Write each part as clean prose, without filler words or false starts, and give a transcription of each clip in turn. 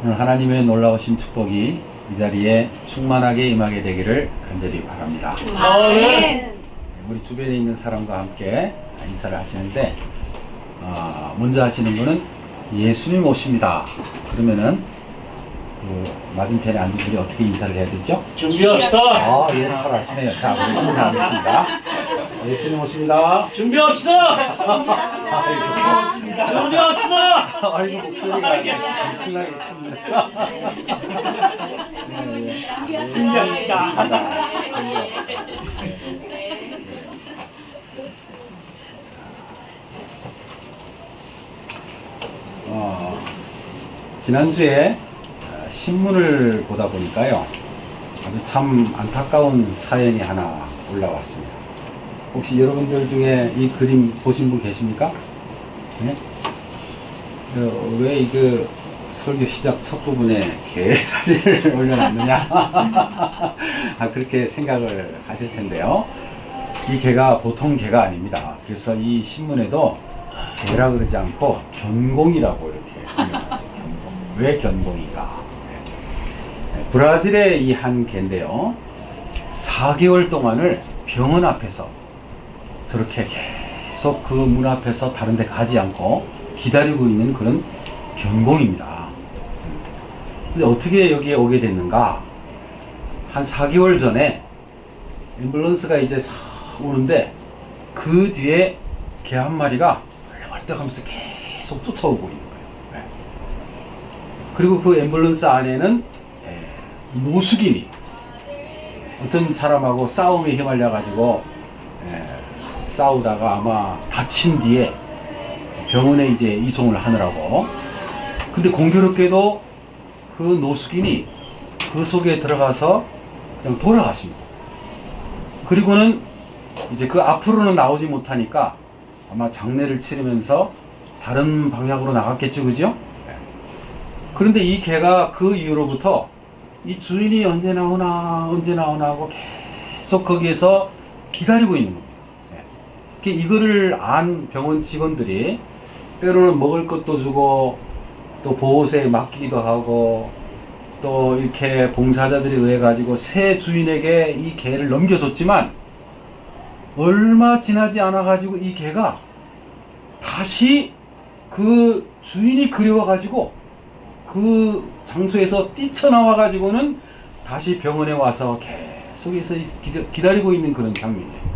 오늘 하나님의 놀라우신 축복이 이 자리에 충만하게 임하게 되기를 간절히 바랍니다. 아멘. 우리 주변에 있는 사람과 함께 인사를 하시는데 먼저 하시는 분은 예수님 오십니다. 그러면은 그 맞은편에 앉은 분이 어떻게 인사를 해야 되죠? 준비합시다. 예, 잘 하시네요. 자, 우리 인사하겠습니다. 예수님 오십니다. 준비합시다. 준비합시다. 아이고, 목소리가 엄청나게 큽니다. 준비합시다. 지난주에 신문을 보다 보니까요, 아주 참 안타까운 사연이 하나 올라왔습니다. 혹시 여러분들 중에 이 그림 보신 분 계십니까? 네? 왜 이거 설교 시작 첫 부분에 개 사진을 올려놨느냐? 그렇게 생각을 하실 텐데요. 이 개가 보통 개가 아닙니다. 그래서 이 신문에도 개라 그러지 않고 견공이라고 이렇게 불렸어요. 왜 견공인가? 브라질의 이 한 개인데요, 4개월 동안을 병원 앞에서 저렇게 계속 그 문 앞에서 다른 데 가지 않고 기다리고 있는 그런 견공입니다. 근데 어떻게 여기에 오게 됐는가? 한 4개월 전에 앰뷸런스가 이제 싹 오는데 그 뒤에 개 한 마리가 벌떡 하면서 계속 쫓아오고 있는 거예요. 그리고 그 앰뷸런스 안에는 노숙인이 어떤 사람하고 싸움에 휘말려 가지고 싸우다가 아마 다친 뒤에 병원에 이제 이송을 하느라고. 근데 공교롭게도 그 노숙인이 그 속에 들어가서 그냥 돌아가십니다. 그리고는 이제 그 앞으로는 나오지 못하니까 아마 장례를 치르면서 다른 방향으로 나갔겠죠, 그죠? 그런데 이 개가 그 이후로부터 이 주인이 언제 나오나 하고 계속 거기에서 기다리고 있는 겁니다. 이거를 안 병원 직원들이 때로는 먹을 것도 주고 또 보호소에 맡기기도 하고 또 이렇게 봉사자들에 의해 가지고 새 주인에게 이 개를 넘겨줬지만 얼마 지나지 않아 가지고 이 개가 다시 그 주인이 그리워 가지고 그 장소에서 뛰쳐나와 가지고는 다시 병원에 와서 계속해서 기다리고 있는 그런 장면이에요.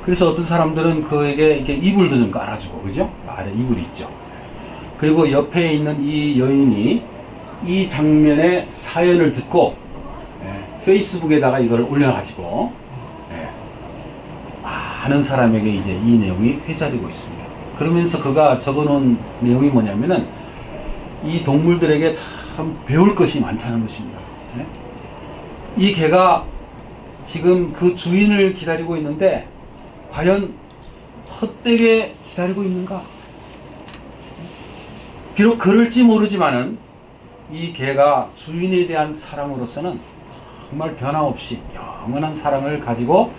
그래서 어떤 사람들은 그에게 이렇게 이불도 좀 깔아주고, 그죠? 아래 이불이 있죠. 그리고 옆에 있는 이 여인이 이 장면의 사연을 듣고 페이스북에다가 이걸 올려가지고 많은 사람에게 이제 이 내용이 회자되고 있습니다. 그러면서 그가 적어놓은 내용이 뭐냐면은 이 동물들에게 참 배울 것이 많다는 것입니다. 이 개가 지금 그 주인을 기다리고 있는데 과연 헛되게 기다리고 있는가? 비록 그럴지 모르지만은 이 개가 주인에 대한 사랑으로서는 정말 변함없이 영원한 사랑을 가지고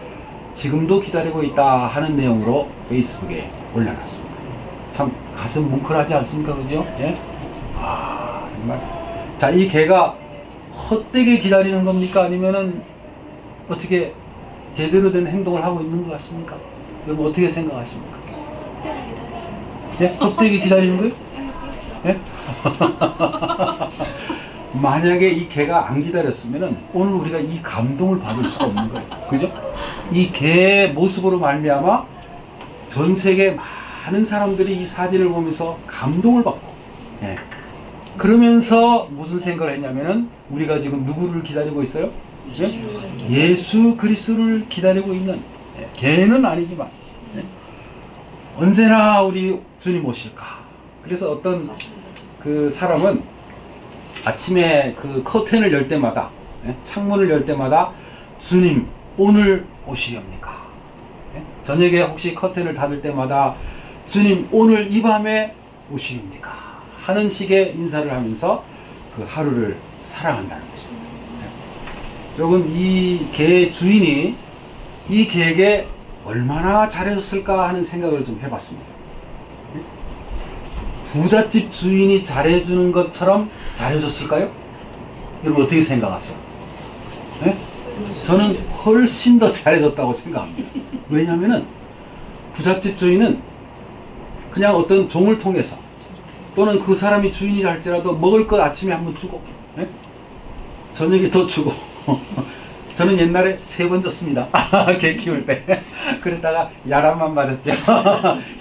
지금도 기다리고 있다 하는 내용으로 페이스북에 올려놨습니다. 참 가슴 뭉클하지 않습니까? 그죠? 예? 정말. 자, 이 개가 헛되게 기다리는 겁니까? 아니면은 어떻게 제대로 된 행동을 하고 있는 것 같습니까? 여러분 어떻게 생각하십니까? 예? 헛되게 기다리는 거예요? 예? 만약에 이 개가 안 기다렸으면은 오늘 우리가 이 감동을 받을 수가 없는 거예요. 그죠? 이 개의 모습으로 말미암아 전 세계 많은 사람들이 이 사진을 보면서 감동을 받고, 그러면서 무슨 생각을 했냐면은 우리가 지금 누구를 기다리고 있어요? 예수 그리스도를 기다리고 있는, 개는 아니지만 언제나 우리 주님 오실까. 그래서 어떤 그 사람은 아침에 그 커튼을 열 때마다, 창문을 열 때마다 주님 오늘 오시렵니까? 저녁에 혹시 커튼을 닫을 때마다 주님 오늘 이 밤에 오시렵니까? 하는 식의 인사를 하면서 그 하루를 살아간다는 것입니다. 여러분, 이 개의 주인이 이 개에게 얼마나 잘해줬을까 하는 생각을 좀 해봤습니다. 부잣집 주인이 잘해주는 것처럼 잘해줬을까요? 여러분 어떻게 생각하세요? 네? 저는 훨씬 더 잘해줬다고 생각합니다. 왜냐하면 부잣집 주인은 그냥 어떤 종을 통해서 또는 그 사람이 주인이라 할지라도 먹을 것 아침에 한번 주고, 네? 저녁에 더 주고 저는 옛날에 3번 줬습니다. 개 키울 때. 그랬다가 야단만 맞았죠.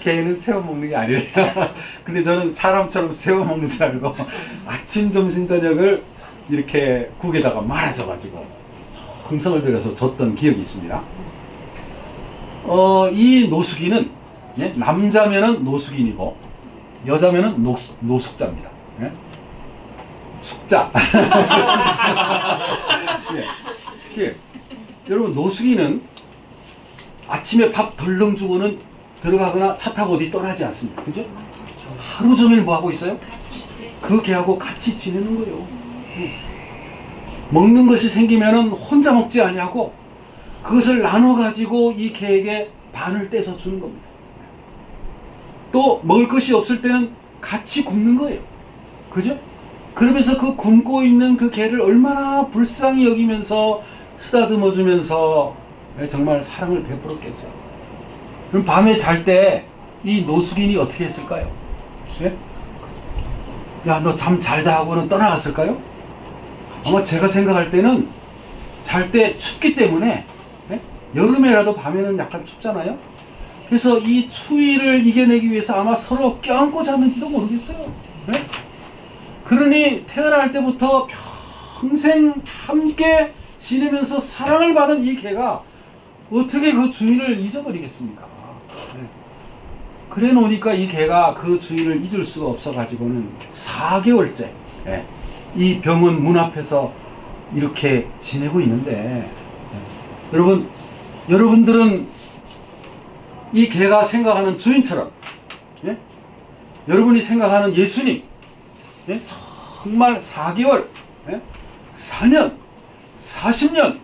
개는 새우 먹는 게 아니래요. 근데 저는 사람처럼 새우 먹는 줄 알고 아침, 점심, 저녁을 이렇게 국에다가 말아줘가지고 흥성을 들여서 줬던 기억이 있습니다. 이 노숙인은, 예? 남자면은 노숙인이고 여자면은 노숙자입니다. 예? 숙자. 예. 예. 여러분 노숙인은 아침에 밥 덜렁 주고는 들어가거나 차 타고 어디 떠나지 않습니다. 그죠? 하루 종일 뭐 하고 있어요? 그 개하고 같이 지내는 거예요. 먹는 것이 생기면은 혼자 먹지 아니하고 그것을 나눠 가지고 이 개에게 반을 떼서 주는 겁니다. 또 먹을 것이 없을 때는 같이 굶는 거예요. 그죠? 그러면서 그 굶고 있는 그 개를 얼마나 불쌍히 여기면서 쓰다듬어 주면서 정말 사랑을 베풀었겠어요. 그럼 밤에 잘 때 이 노숙인이 어떻게 했을까요? 예? 야, 너 잠 잘 자 하고는 떠나갔을까요? 아마 제가 생각할 때는 잘 때 춥기 때문에, 예? 여름에라도 밤에는 약간 춥잖아요. 그래서 이 추위를 이겨내기 위해서 아마 서로 껴안고 잤는지도 모르겠어요. 예? 그러니 태어날 때부터 평생 함께 지내면서 사랑을 받은 이 개가 어떻게 그 주인을 잊어버리겠습니까? 네. 그래 놓으니까 이 개가 그 주인을 잊을 수가 없어 가지고는 4개월째 이 병원 문 앞에서 이렇게 지내고 있는데, 여러분들은 이 개가 생각하는 주인처럼, 여러분이 생각하는 예수님, 정말 4개월, 4년, 40년,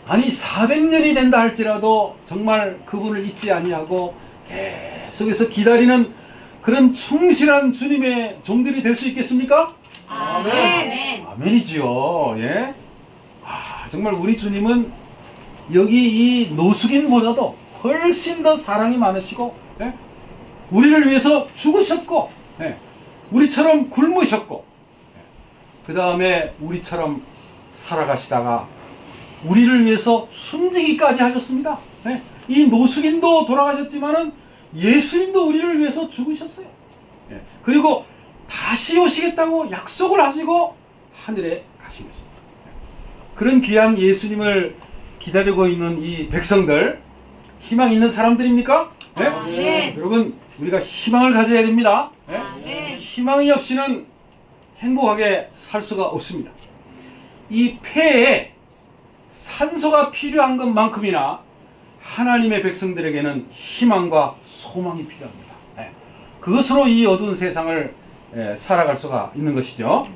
아니 400년이 된다 할지라도 정말 그분을 잊지 아니하고 계속해서 기다리는 그런 충실한 주님의 종들이 될 수 있겠습니까? 아멘. 아멘이지요. 예. 정말 우리 주님은 여기 이 노숙인보다도 훨씬 더 사랑이 많으시고, 우리를 위해서 죽으셨고, 우리처럼 굶으셨고, 그 다음에 우리처럼 살아가시다가 우리를 위해서 숨지기까지 하셨습니다. 이 노숙인도 돌아가셨지만은 예수님도 우리를 위해서 죽으셨어요. 그리고 다시 오시겠다고 약속을 하시고 하늘에 가신 것입니다. 그런 귀한 예수님을 기다리고 있는 이 백성들, 희망 있는 사람들입니까? 아멘. 여러분, 우리가 희망을 가져야 됩니다. 아멘. 희망이 없이는 행복하게 살 수가 없습니다. 이 폐에 산소가 필요한 것만큼이나 하나님의 백성들에게는 희망과 소망이 필요합니다. 그것으로 이 어두운 세상을 살아갈 수가 있는 것이죠.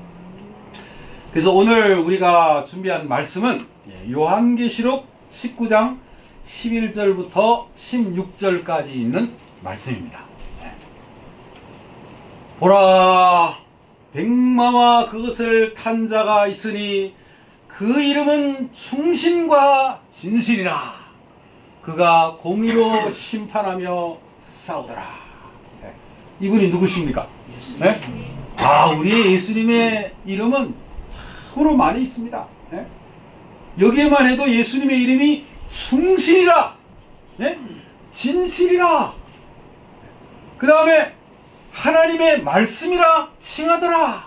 그래서 오늘 우리가 준비한 말씀은 요한계시록 19장 11절부터 16절까지 있는 말씀입니다. 보라, 백마와 그것을 탄 자가 있으니 그 이름은 충신과 진실이라. 그가 공의로 심판하며 싸우더라. 이분이 누구십니까? 우리 예수님의 이름은 참으로 많이 있습니다. 여기에만 해도 예수님의 이름이 충실이라, 진실이라, 그 다음에 하나님의 말씀이라 칭하더라.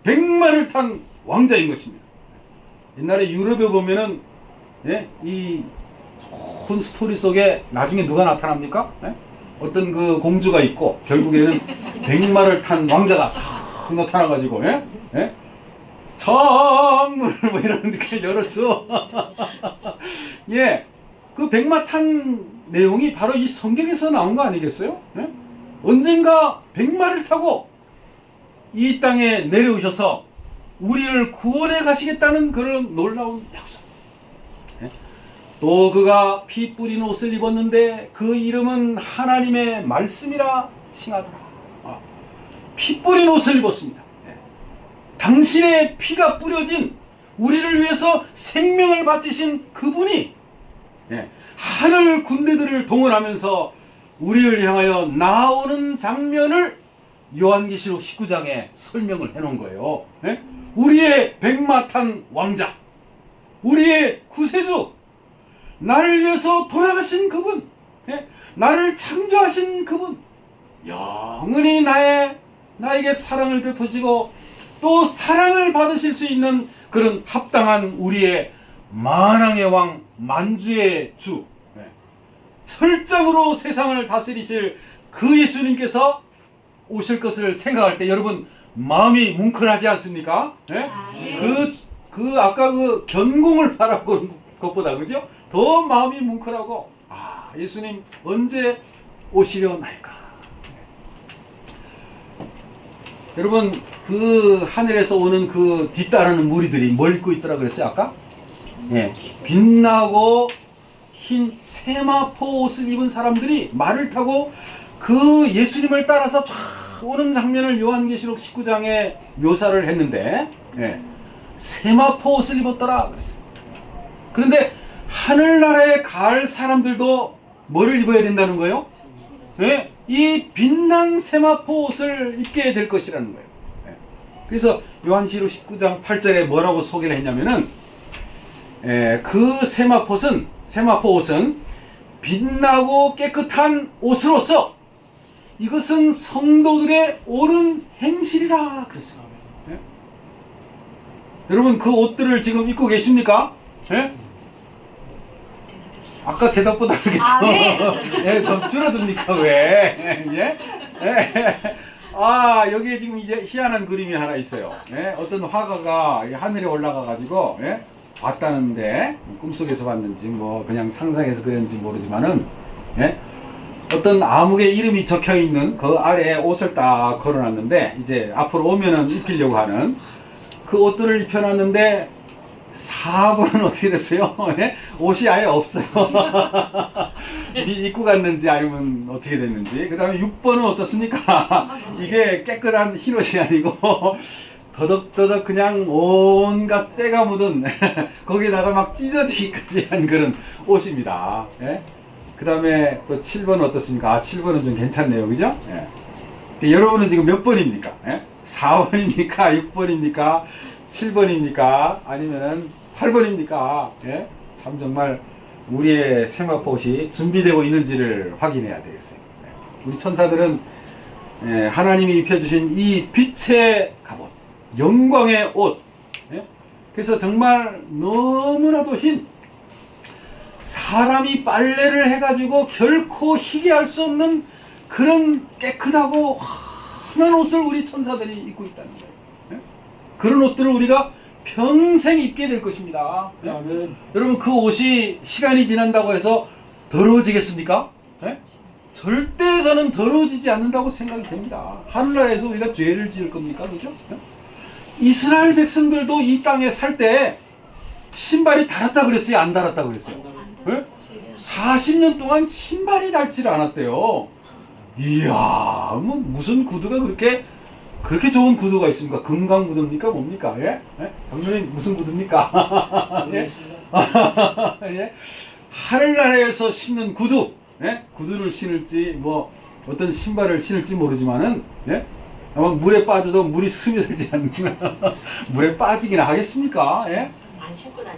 백마를 탄 왕자인 것입니다. 옛날에 유럽에 보면은 이 좋은 스토리 속에 나중에 누가 나타납니까? 어떤 그 공주가 있고 결국에는 백마를 탄 왕자가 싹 나타나가지고 정문을 뭐 이러니까 열어줘. 그 백마 탄 내용이 바로 이 성경에서 나온 거 아니겠어요? 언젠가 백마를 타고 이 땅에 내려오셔서 우리를 구원해 가시겠다는 그런 놀라운 약속. 또 그가 피 뿌린 옷을 입었는데 그 이름은 하나님의 말씀이라 칭하더라. 뿌린 옷을 입었습니다. 당신의 피가 뿌려진 우리를 위해서 생명을 바치신 그분이 하늘 군대들을 동원하면서 우리를 향하여 나오는 장면을 요한계시록 19장에 설명을 해놓은 거예요. 우리의 백마탄 왕자, 우리의 구세주, 나를 위해서 돌아가신 그분, 나를 창조하신 그분, 영원히 나에게 사랑을 베푸시고 또 사랑을 받으실 수 있는 그런 합당한 우리의 만왕의 왕, 만주의 주, 철장으로 세상을 다스리실 그 예수님께서 오실 것을 생각할 때 여러분 마음이 뭉클하지 않습니까? 아까 그 견공을 바라보는 것보다 그죠? 더 마음이 뭉클하고 예수님 언제 오시려나이까? 여러분 그 하늘에서 오는 그 뒤따르는 무리들이 뭘 입고 있더라 그랬어요 아까? 빛나고 흰 세마포 옷을 입은 사람들이 말을 타고 그 예수님을 따라서 쫙 오는 장면을 요한계시록 19장에 묘사를 했는데 세마포 옷을 입었더라 그랬어요. 그런데 하늘나라에 갈 사람들도 뭐를 입어야 된다는 거예요? 이 빛난 세마포 옷을 입게 될 것이라는 거예요. 그래서 요한계시록 19장 8절에 뭐라고 소개를 했냐면은 그 세마포 옷은 빛나고 깨끗한 옷으로서 이것은 성도들의 옳은 행실이라 그랬어요. 여러분 그 옷들을 지금 입고 계십니까? 아까 대답보다 알겠죠? 좀 줄어듭니까 왜? 여기에 지금 이제 희한한 그림이 하나 있어요. 어떤 화가가 하늘에 올라가 가지고 봤다는데 꿈속에서 봤는지 뭐 그냥 상상해서 그랬는지 모르지만은 어떤 암흑의 이름이 적혀 있는 그 아래에 옷을 딱 걸어놨는데 이제 앞으로 오면은 입히려고 하는 그 옷들을 입혀놨는데 4번은 어떻게 됐어요? 옷이 아예 없어요. 입고 갔는지 아니면 어떻게 됐는지. 그 다음에 6번은 어떻습니까? 이게 깨끗한 흰 옷이 아니고 더덕더덕 그냥 온갖 때가 묻은 거기다가 막 찢어지기까지 한 그런 옷입니다. 그 다음에 또 7번은 어떻습니까? 7번은 좀 괜찮네요. 그죠? 여러분은 지금 몇 번입니까? 4번입니까? 6번입니까? 7번입니까? 아니면은 8번입니까? 참 정말 우리의 세마포 옷이 준비되고 있는지를 확인해야 되겠어요. 우리 천사들은 하나님이 입혀주신 이 빛의 갑옷, 영광의 옷, 그래서 정말 너무나도 흰, 사람이 빨래를 해가지고 결코 희게 할 수 없는 그런 깨끗하고 환한 옷을 우리 천사들이 입고 있다는 거예요. 그런 옷들을 우리가 평생 입게 될 것입니다. 여러분 그 옷이 시간이 지난다고 해서 더러워지겠습니까? 절대 저는 더러워지지 않는다고 생각이 됩니다. 하늘나라에서 우리가 죄를 지을 겁니까? 그죠? 이스라엘 백성들도 이 땅에 살 때 신발이 닳았다 그랬어요? 안 닳았다 그랬어요? 40년 동안 신발이 닳지를 않았대요. 이야, 뭐 무슨 구두가 그렇게 좋은 구두가 있습니까? 금강 구두입니까? 뭡니까? 장로님 무슨 구두입니까? 하늘나라에서 신는 구두, 구두를 신을지 뭐 어떤 신발을 신을지 모르지만은 아마 물에 빠져도 물이 스며들지 않는 물에 빠지기나 하겠습니까?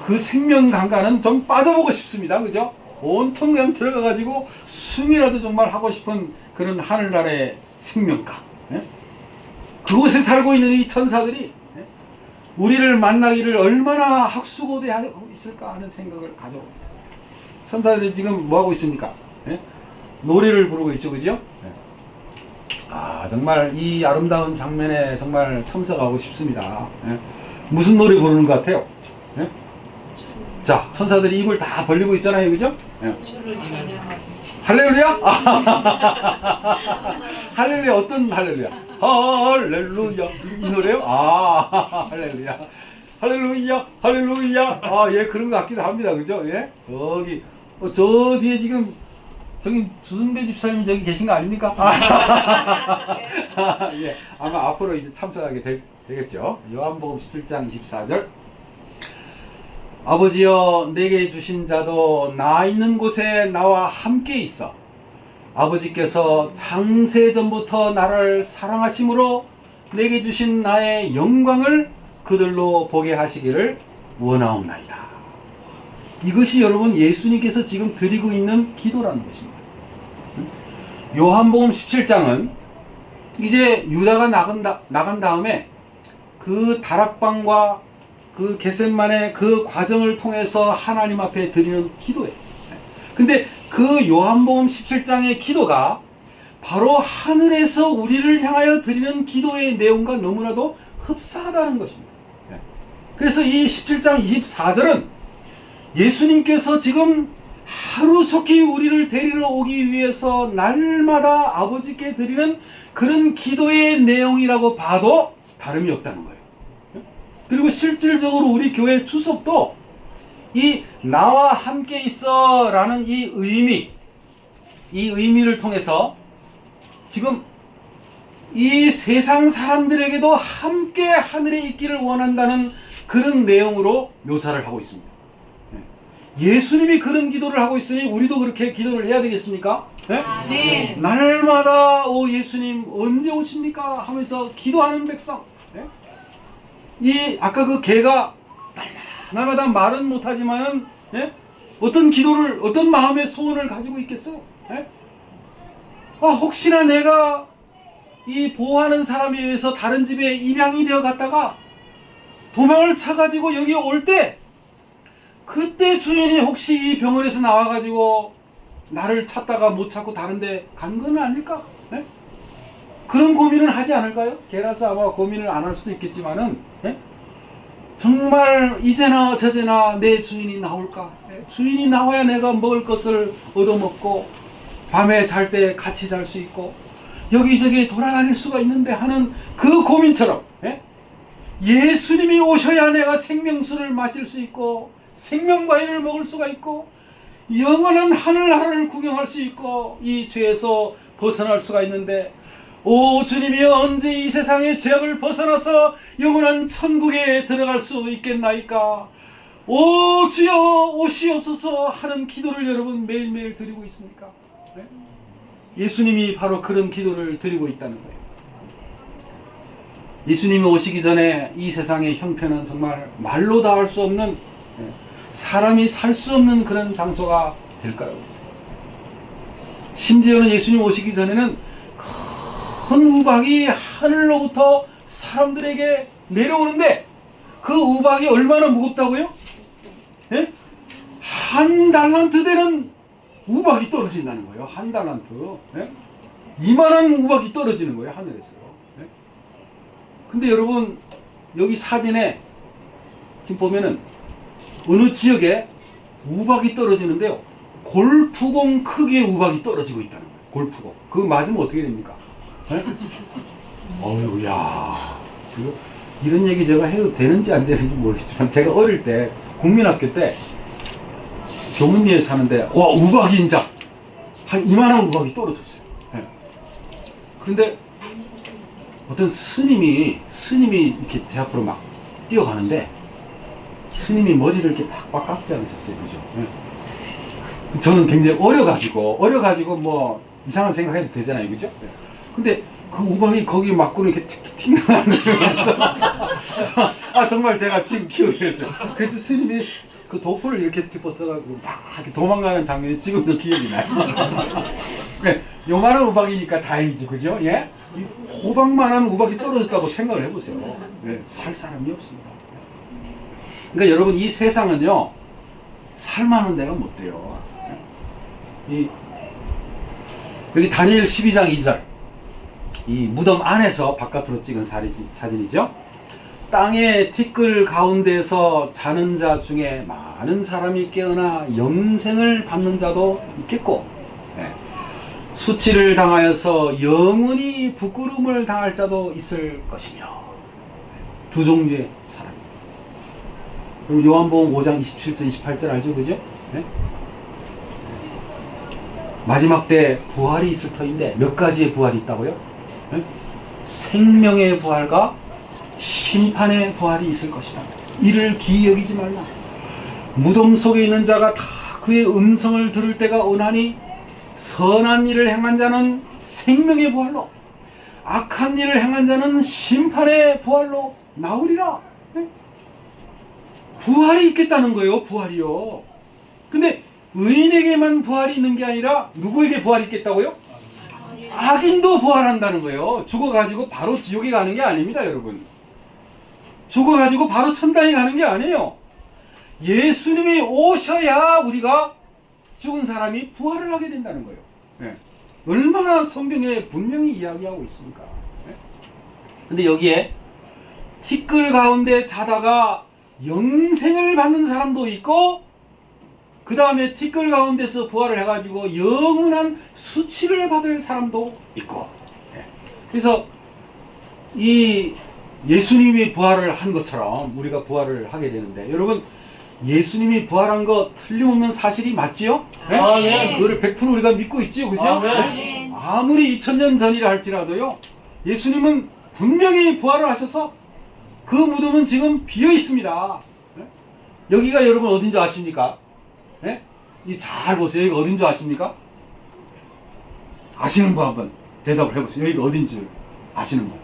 그 생명 강가는 좀 빠져보고 싶습니다. 그죠? 온통 그냥 들어가가지고 숨이라도 정말 하고 싶은 그런 하늘나라의 생명가. 그곳에 살고 있는 이 천사들이 우리를 만나기를 얼마나 학수고대하고 있을까 하는 생각을 가져봅니다. 천사들이 지금 뭐하고 있습니까? 노래를 부르고 있죠. 그죠? 정말 이 아름다운 장면에 정말 참석하고 싶습니다. 무슨 노래 부르는 것 같아요? 자, 천사들이 입을 다 벌리고 있잖아요. 그죠? 할렐루야? 할렐루야. 어떤 할렐루야? 할렐루야. 이 노래요? 할렐루야. 할렐루야. 할렐루야. 그런 것 같기도 합니다. 그죠? 저기, 저 뒤에 지금 저기 주순배 집사님 저기 계신 거 아닙니까? 예, 아마 앞으로 이제 참석하게 되겠죠. 요한복음 17장 24절. 아버지여 내게 주신 자도 나 있는 곳에 나와 함께 있어 아버지께서 창세전부터 나를 사랑하심으로 내게 주신 나의 영광을 그들로 보게 하시기를 원하옵나이다. 이것이 여러분 예수님께서 지금 드리고 있는 기도라는 것입니다. 요한복음 17장은 이제 유다가 나간 다음에 그 다락방과 그 겟셋만의 그 과정을 통해서 하나님 앞에 드리는 기도예요. 근데 그 요한복음 17장의 기도가 바로 하늘에서 우리를 향하여 드리는 기도의 내용과 너무나도 흡사하다는 것입니다. 그래서 이 17장 24절은 예수님께서 지금 하루속히 우리를 데리러 오기 위해서 날마다 아버지께 드리는 그런 기도의 내용이라고 봐도 다름이 없다는 거예요. 그리고 실질적으로 우리 교회 추석도 이 나와 함께 있어 라는 이 의미를 통해서 지금 이 세상 사람들에게도 함께 하늘에 있기를 원한다는 그런 내용으로 묘사를 하고 있습니다. 예수님이 그런 기도를 하고 있으니 우리도 그렇게 기도를 해야 되겠습니까? 아멘. 날마다 오 예수님 언제 오십니까? 하면서 기도하는 백성. 이 아까 그 개가 날마다 말은 못하지만은 어떤 기도를 어떤 마음의 소원을 가지고 있겠어요? 혹시나 내가 이 보호하는 사람에 의해서 다른 집에 입양이 되어 갔다가 도망을 차가지고 여기 올 때 그때 주인이 혹시 이 병원에서 나와가지고 나를 찾다가 못 찾고 다른 데 간 건 아닐까? 그런 고민을 하지 않을까요? 개라서 아마 고민을 안 할 수도 있겠지만은 정말 이제나 저제나 내 주인이 나올까? 주인이 나와야 내가 먹을 것을 얻어먹고 밤에 잘 때 같이 잘 수 있고 여기저기 돌아다닐 수가 있는데 하는 그 고민처럼 예수님이 오셔야 내가 생명수를 마실 수 있고 생명과일을 먹을 수가 있고 영원한 하늘나라를 구경할 수 있고 이 죄에서 벗어날 수가 있는데 오 주님이 언제 이 세상의 죄악을 벗어나서 영원한 천국에 들어갈 수 있겠나이까? 오 주여 오시옵소서 하는 기도를 여러분 매일매일 드리고 있습니까? 예수님이 바로 그런 기도를 드리고 있다는 거예요. 예수님이 오시기 전에 이 세상의 형편은 정말 말로 다 할 수 없는 사람이 살 수 없는 그런 장소가 될 거라고 했어요. 심지어는 예수님 오시기 전에는 큰 우박이 하늘로부터 사람들에게 내려오는데 그 우박이 얼마나 무겁다고요? 한 달란트 되는 우박이 떨어진다는 거예요. 한 달란트. 이만한 우박이 떨어지는 거예요. 하늘에서요. 근데 여러분 여기 사진에 지금 보면은 어느 지역에 우박이 떨어지는데요. 골프공 크기의 우박이 떨어지고 있다는 거예요. 골프공. 그거 맞으면 어떻게 됩니까? 어휴, 야. 이런 얘기 제가 해도 되는지 안 되는지 모르겠지만 제가 어릴 때 국민학교 때 교문리에 사는데 와 우박이 인자 한 이만한 우박이 떨어졌어요. 그런데 어떤 스님이 이렇게 제 앞으로 막 뛰어가는데 스님이 머리를 이렇게 팍팍 깎지 않으셨어요. 그죠? 저는 굉장히 어려가지고 뭐 이상한 생각해도 되잖아요. 그죠? 근데 그 우박이 거기 맞고는 이렇게 틱틱 튀어나오면서 아 정말 제가 지금 기억이 났어요. 그래도 스님이 그 도포를 이렇게 짚어 써가지고 막 이렇게 도망가는 장면이 지금도 기억이 나요. 네, 요만한 우박이니까 다행이지, 그죠? 예? 이 호박만한 우박이 떨어졌다고 생각을 해보세요. 네, 살 사람이 없습니다. 그러니까 여러분 이 세상은요 살만한 데가 못 돼요. 여기 다니엘 12장 2절 이 무덤 안에서 바깥으로 찍은 사진이죠. 땅의 티끌 가운데서 자는 자 중에 많은 사람이 깨어나 영생을 받는 자도 있겠고 수치를 당하여서 영원히 부끄러움을 당할 자도 있을 것이며 두 종류의 사람입니다. 그럼 요한복음 5장 27절 28절 알죠? 그죠? 마지막 때 부활이 있을 터인데 몇 가지의 부활이 있다고요? 네? 생명의 부활과 심판의 부활이 있을 것이다. 이를 기이 여기지 말라. 무덤 속에 있는 자가 다 그의 음성을 들을 때가 오나니 선한 일을 행한 자는 생명의 부활로, 악한 일을 행한 자는 심판의 부활로 나오리라. 네? 부활이 있겠다는 거예요. 부활이요. 근데 의인에게만 부활이 있는 게 아니라 누구에게 부활이 있겠다고요? 악인도 부활한다는 거예요. 죽어가지고 바로 지옥에 가는 게 아닙니다, 여러분. 죽어가지고 바로 천당에 가는 게 아니에요. 예수님이 오셔야 우리가 죽은 사람이 부활을 하게 된다는 거예요. 네. 얼마나 성경에 분명히 이야기하고 있습니까? 네. 근데 여기에 티끌 가운데 자다가 영생을 받는 사람도 있고, 그 다음에 티끌 가운데서 부활을 해가지고 영원한 수치를 받을 사람도 있고. 네. 그래서 이 예수님이 부활을 한 것처럼 우리가 부활을 하게 되는데, 여러분 예수님이 부활한 거 틀림없는 사실이 맞지요? 네? 아멘. 그거를 100% 우리가 믿고 있지요, 그죠? 아멘. 네? 아무리 2000년 전이라 할지라도요, 예수님은 분명히 부활을 하셔서 그 무덤은 지금 비어 있습니다. 네? 여기가 여러분 어딘 줄 아십니까? 네? 잘 보세요. 여기가 어딘 줄 아십니까? 아시는 분 한번 대답을 해보세요. 여기가 어딘 줄 아시는 분.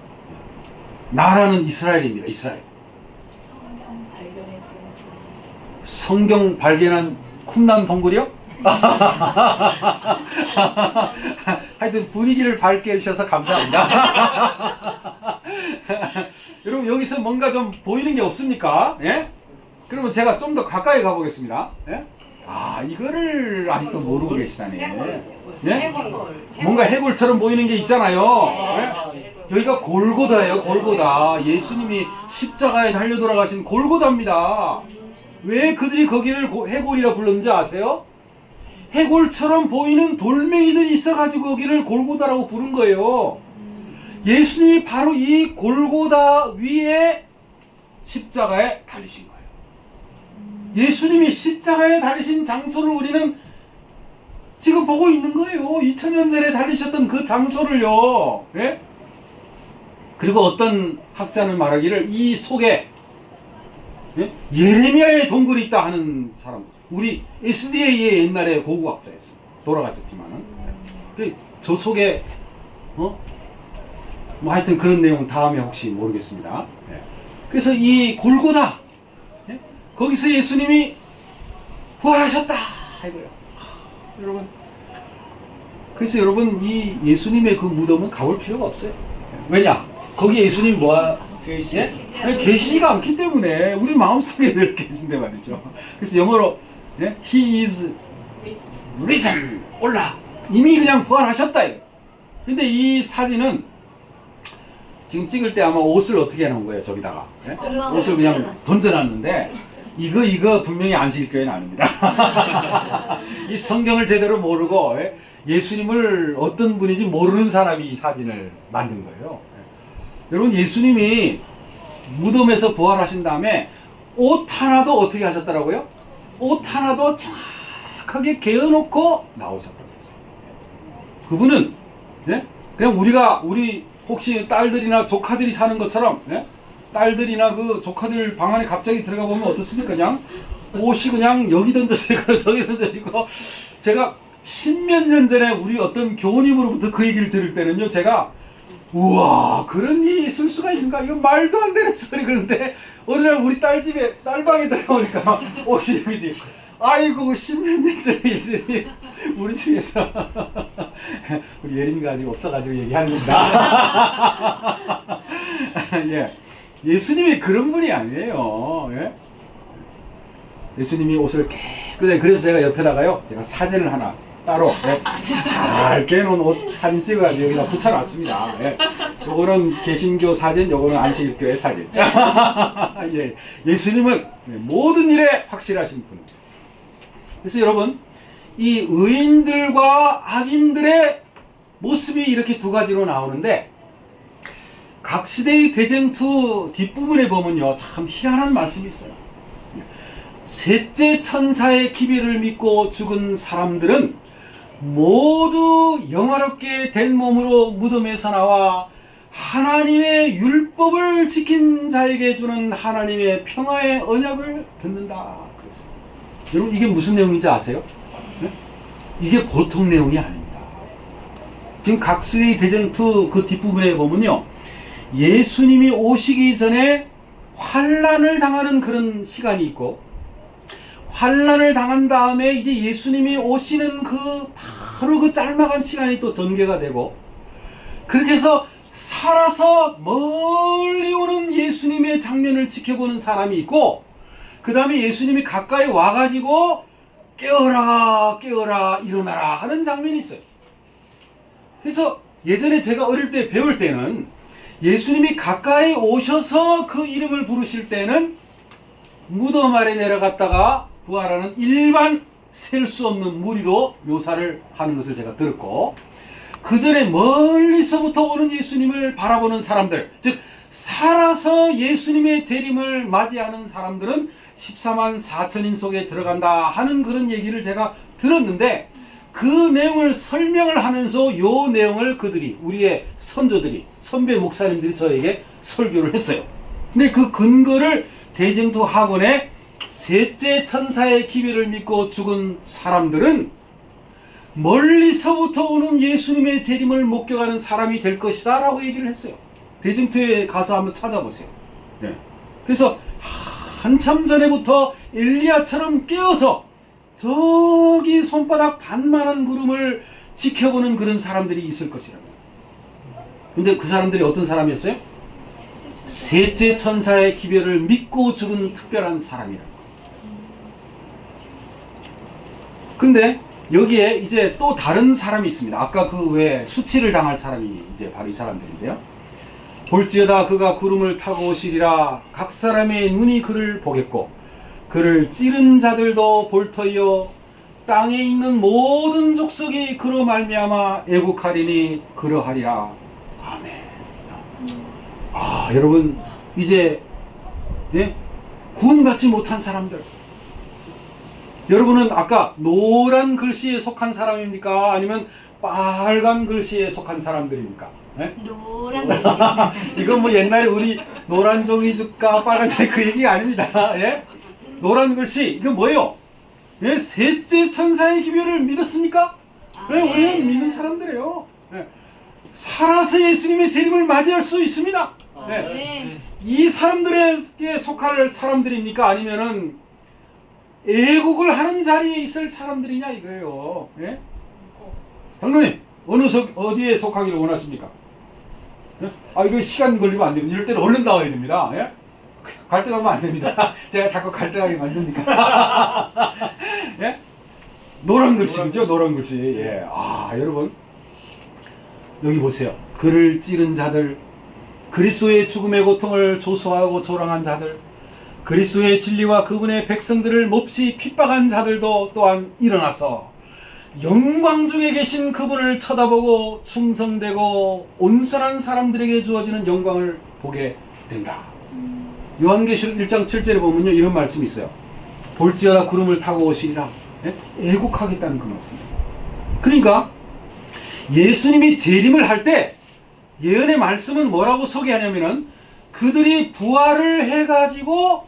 나라는 이스라엘입니다. 이스라엘. 성경 발견한 쿰난 동굴이요? 하여튼 분위기를 밝게 해주셔서 감사합니다. 여러분 여기서 뭔가 좀 보이는 게 없습니까? 예? 그러면 제가 좀 더 가까이 가보겠습니다. 예? 아, 이거를 아직도 모르고 계시다네. 예? 뭔가 해골처럼 보이는 게 있잖아요. 예? 여기가 골고다예요. 골고다. 예수님이 십자가에 달려 돌아가신 골고다입니다. 왜 그들이 거기를 해골이라 불렀는지 아세요? 해골처럼 보이는 돌멩이들이 있어가지고 거기를 골고다라고 부른 거예요. 예수님이 바로 이 골고다 위에 십자가에 달리신 거예요. 예수님이 십자가에 달리신 장소를 우리는 지금 보고 있는 거예요. 2000년 전에 달리셨던 그 장소를요. 예? 그리고 어떤 학자는 말하기를 이 속에 예? 예레미야의 동굴이 있다 하는 사람, 우리 SDA의 옛날에 고고학자였어요. 돌아가셨지만은 저 속에 뭐 하여튼 그런 내용은 다음에 혹시 모르겠습니다. 예. 그래서 이 골고다, 예? 거기서 예수님이 부활하셨다 이거요. 여러분, 그래서 여러분 이 예수님의 그 무덤은 가볼 필요가 없어요. 왜냐? 거기 예수님 계시지가 않기 때문에 우리 마음속에 늘 계신데 말이죠. 그래서 영어로 예? He is risen, 올라, 이미 그냥 부활하셨다. 근데 이 사진은 지금 찍을 때 아마 옷을 어떻게 해놓은 거예요, 저기다가. 예? 옷을 그냥 던져놨는데 이거 분명히 안식일교회는 아닙니다. 이 성경을 제대로 모르고 예? 예수님을 어떤 분인지 모르는 사람이 이 사진을 만든 거예요. 여러분, 예수님이 무덤에서 부활하신 다음에 옷 하나도 어떻게 하셨더라고요? 옷 하나도 정확하게 개어놓고 나오셨다고 했어요. 그분은 예? 그냥 우리 혹시 딸들이나 조카들이 사는 것처럼 예? 딸들이나 그 조카들 방 안에 갑자기 들어가 보면 어떻습니까? 그냥 옷이 그냥 여기 던져져 있고 저기 던져져 있고. 제가 십몇 년 전에 우리 어떤 교우님으로부터 그 얘기를 들을 때는요, 제가 우와, 그런 일이 있을 수가 있는가? 이건 말도 안 되는 소리. 그런데 어느 날 우리 딸 집에, 딸방에 들어오니까 옷이 여기지. 아이고, 십몇 년 전에 일들이 우리 집에서 우리 예림이가 아직 없어가지고 얘기하는 겁니다. 예. 예수님이 그런 분이 아니에요. 예? 예수님이 옷을 깨끗하게, 그래서 제가 옆에다가요, 제가 사진을 하나 따로 예, 잘 깨놓은 옷 사진 찍어가지고 여기다 붙여놨습니다. 예. 요거는 개신교 사진, 요거는 안식일교회 사진. 예. 예수님은 모든 일에 확실하신 분입니다. 그래서 여러분, 이 의인들과 악인들의 모습이 이렇게 두 가지로 나오는데, 각 시대의 대쟁투 뒷부분에 보면요, 참 희한한 말씀이 있어요. 셋째 천사의 기별을 믿고 죽은 사람들은 모두 영화롭게 된 몸으로 무덤에서 나와 하나님의 율법을 지킨 자에게 주는 하나님의 평화의 언약을 듣는다. 그랬어요. 여러분 이게 무슨 내용인지 아세요? 네? 이게 보통 내용이 아닙니다. 지금 각스의 대전투 그 뒷부분에 보면요, 예수님이 오시기 전에 환난을 당하는 그런 시간이 있고, 환난을 당한 다음에 이제 예수님이 오시는 그 바로 그 짤막한 시간이 또 전개가 되고, 그렇게 해서 살아서 멀리 오는 예수님의 장면을 지켜보는 사람이 있고, 그 다음에 예수님이 가까이 와가지고 깨어라 깨어라 일어나라 하는 장면이 있어요. 그래서 예전에 제가 어릴 때 배울 때는 예수님이 가까이 오셔서 그 이름을 부르실 때는 무덤 아래 내려갔다가 부활하는 일반 셀 수 없는 무리로 묘사를 하는 것을 제가 들었고, 그 전에 멀리서부터 오는 예수님을 바라보는 사람들, 즉 살아서 예수님의 재림을 맞이하는 사람들은 14만 4천인 속에 들어간다 하는 그런 얘기를 제가 들었는데, 그 내용을 설명을 하면서 요 내용을 그들이, 우리의 선조들이, 선배 목사님들이 저에게 설교를 했어요. 근데 그 근거를 대쟁투 학원의 셋째 천사의 기별을 믿고 죽은 사람들은 멀리서부터 오는 예수님의 재림을 목격하는 사람이 될 것이다 라고 얘기를 했어요. 대쟁투에 가서 한번 찾아보세요. 네. 그래서 한참 전에부터 엘리야처럼 깨어서 저기 손바닥 반만한 구름을 지켜보는 그런 사람들이 있을 것이라고. 근데 그 사람들이 어떤 사람이었어요? 셋째 천사의 기별을 믿고 죽은 특별한 사람이라고. 근데 여기에 이제 또 다른 사람이 있습니다. 아까 그 외에 수치를 당할 사람이 이제 바로 이 사람들인데요. 볼지어다 그가 구름을 타고 오시리라. 각 사람의 눈이 그를 보겠고 그를 찌른 자들도 볼터이요 땅에 있는 모든 족속이 그로 말미암아 애국하리니 그러하리라. 아멘. 아, 여러분 이제 구원받지 못한 사람들, 여러분은 아까 노란 글씨에 속한 사람입니까? 아니면 빨간 글씨에 속한 사람들입니까? 네? 노란 글씨. 이건 뭐 옛날에 우리 노란 종이 줄까 빨간 종이 그 얘기가 아닙니다. 예? 노란 글씨 이건 뭐예요? 예? 셋째 천사의 기별을 믿었습니까? 예? 우리는 믿는 사람들이에요. 예. 살아서 예수님의 재림을 맞이할 수 있습니다. 예. 네. 이 사람들에게 속할 사람들입니까? 아니면은 애국을 하는 자리에 있을 사람들이냐 이거예요. 예? 장로님 어디에 속하기를 원하십니까? 예? 아 이거 시간 걸리면 안 됩니다. 이럴 때는 얼른 나와야 됩니다. 예? 갈등하면 안 됩니다. 제가 자꾸 갈등하게 만듭니까? 예? 노란 글씨 그죠? 노란 글씨. 예. 아 여러분 여기 보세요. 그를 찌른 자들, 그리스도의 죽음의 고통을 조소하고 조랑한 자들, 그리스도의 진리와 그분의 백성들을 몹시 핍박한 자들도 또한 일어나서 영광 중에 계신 그분을 쳐다보고 충성되고 온전한 사람들에게 주어지는 영광을 보게 된다. 요한계시록 1장 7절에 보면요 이런 말씀이 있어요. 볼지어다 구름을 타고 오시리라. 애국하겠다는 그 말씀입니다. 그러니까 예수님이 재림을 할 때 예언의 말씀은 뭐라고 소개하냐면은 그들이 부활을 해가지고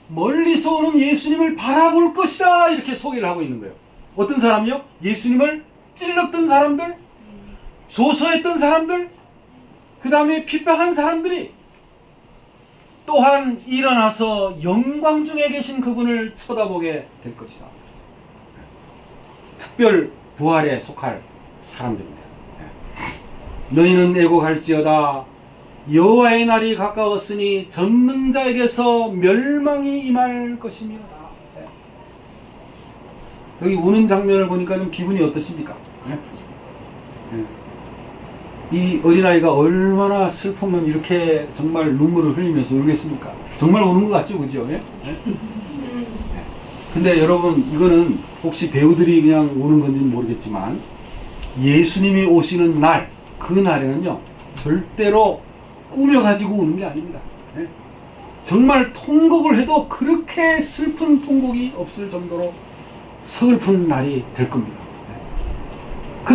멀리서 오는 예수님을 바라볼 것이다 이렇게 소개를 하고 있는 거예요. 어떤 사람이요? 예수님을 찔렀던 사람들, 조소했던 사람들, 그 다음에 핍박한 사람들이 또한 일어나서 영광 중에 계신 그분을 쳐다보게 될 것이다. 특별 부활에 속할 사람들입니다. 너희는 애곡할지어다 여호와의 날이 가까웠으니 전능자에게서 멸망이 임할 것이니라. 여기 우는 장면을 보니까 좀 기분이 어떠십니까? 이 어린아이가 얼마나 슬프면 이렇게 정말 눈물을 흘리면서 울겠습니까? 정말 우는 것 같죠, 그죠? 근데 여러분 이거는 혹시 배우들이 그냥 우는 건지는 모르겠지만 예수님이 오시는 날, 그 날에는요 절대로 꾸며가지고 우는 게 아닙니다. 정말 통곡을 해도 그렇게 슬픈 통곡이 없을 정도로 서글픈 날이 될 겁니다.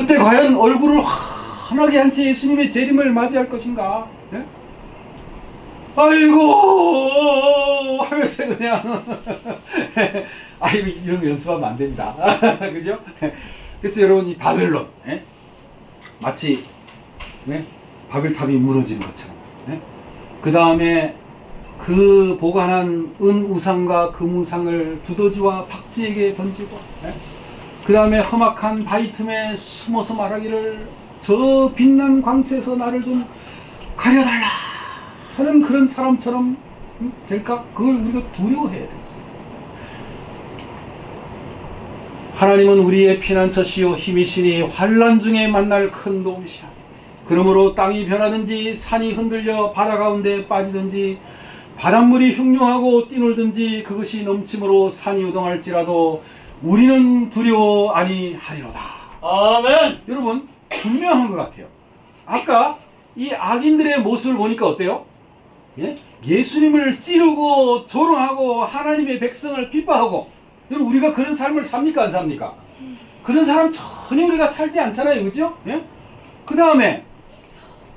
그때 과연 얼굴을 환하게 한 채 예수님의 재림을 맞이할 것인가? 예? 아이고 하면서 그냥 아이고 이런 거 연습하면 안 됩니다. 그죠? 그래서 여러분 이 바벨론 예? 마치 예? 바벨탑이 무너지는 것처럼 예? 그 다음에 그 보관한 은 우상과 금 우상을 두더지와 박쥐에게 던지고 예? 그 다음에 험악한 바위 틈에 숨어서 말하기를 저 빛난 광채에서 나를 좀 가려달라 하는 그런 사람처럼 될까? 그걸 우리가 두려워해야 되겠어요. 하나님은 우리의 피난처시요 힘이시니 환난 중에 만날 큰 도움이시라. 그러므로 땅이 변하든지 산이 흔들려 바다 가운데 빠지든지 바닷물이 흉흉하고 뛰놀든지 그것이 넘침으로 산이 우동할지라도 우리는 두려워 아니하리로다. 아멘. 여러분 분명한 것 같아요. 아까 이 악인들의 모습을 보니까 어때요? 예? 예수님을 찌르고 조롱하고 하나님의 백성을 핍박하고 여러분 우리가 그런 삶을 삽니까 안 삽니까? 그런 사람 전혀 우리가 살지 않잖아요. 그죠? 예? 그 다음에